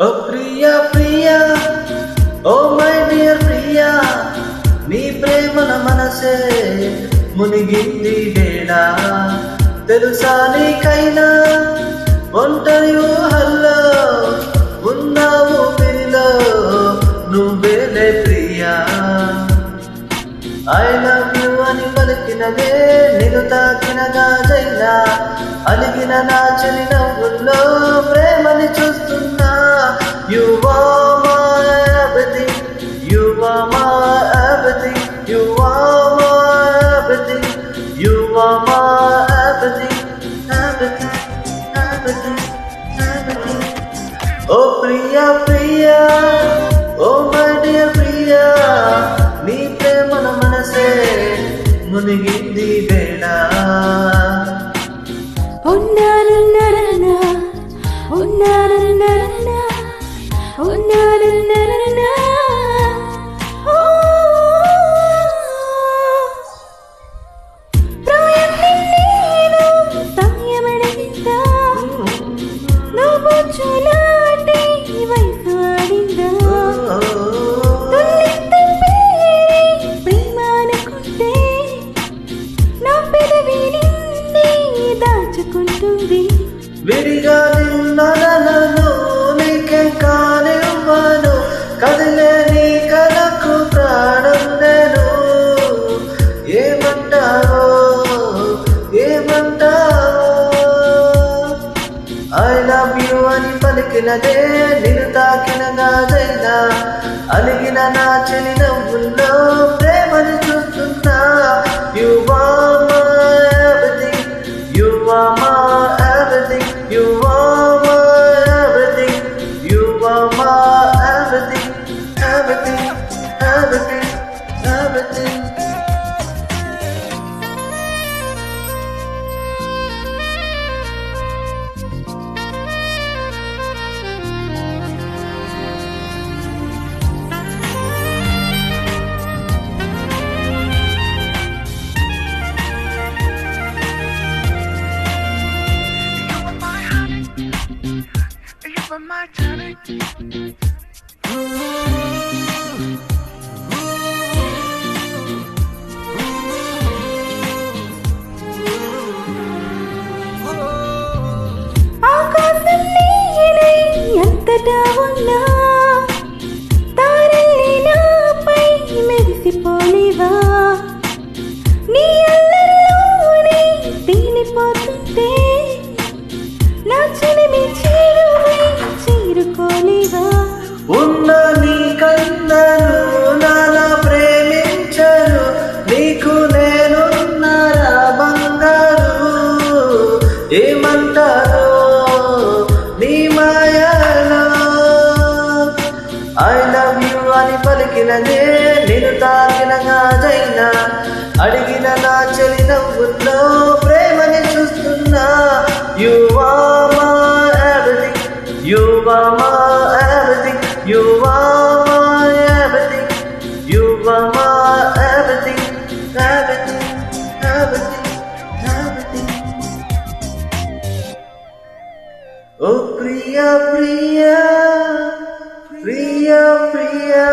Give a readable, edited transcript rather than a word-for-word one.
ఓ ప్రియా ప్రియా, ఓ my dear Priya, నీ ప్రేమన మనసే మునిగింది వేళ. తెలుసా నీకైనా ఒంటరి ఊహల్లో ఉన్నావు పిరిలో నువ్వేలే ప్రియా. ఐ లవ్ యు అని పలికినదే నిన్ను తాకిన గాజైనా, అలిగిన నా చెలి నవ్వుల్లో ప్రేమని చూస్తున్నా. You are my everything, you are my everything, you are my everything, you are my everything, everything, everything, everything. Oh Priya Priya, oh my dear Priya, నీ ప్రేమన మనసే మునిగింది వేళ. ఉన్నారన్నారన్నా ఉన్నారన్నారన్నా ఉన్నారన్నారన్నా ప్రాయం నిన్నేను సమయమడిగిందా, నువ్వు చూలాంటి వయసు ఆడిందా, తుల్లిత్తం పేరే ప్రేమ అనుకుంటే నా పెదవి నిన్నే దాచుకుంటుంది. విడిగా నిన్నను నీకే కానివ్వను, కదిలే నీ కలకు ప్రాణం నేను. ఏమంటావో ఏమంటావో, ఐ లవ్ యు అని పలికినదే నిన్ను తాకిన గాజైనా, అలిగిన నా చెలి నవ్వుల్లో ప్రేమని చూస్తున్నా. You are my everything, you are my everything, you are my everything, you are my everything, everything, everything, everything. You were my darling. ఆకాశం నీలై ఎంతటా ఉన్నా, తారల్ని నాపై మెరిసిపోలేవా, నీ అల్లరిలోనే తేలిపోతుంటే నా చెలిమి చేరువై చేరుకోలేవా. ఉన్న నీ కన్నను నాలా ప్రేమించను, నీకు నేనున్నారా బంగారు. ఏమంటారో నీ మాయలో, ఐ లవ్ యు అని పలికినదే నిన్ను తాకిన గాజైనా, అడిగిన నా చెలి నవ్వుల్లో ప్రేమని చూస్తున్నా. You are my everything, you are my everything, you are my everything, you are my everything, everything, everything, everything. Oh Priya Priya, Priya Priya.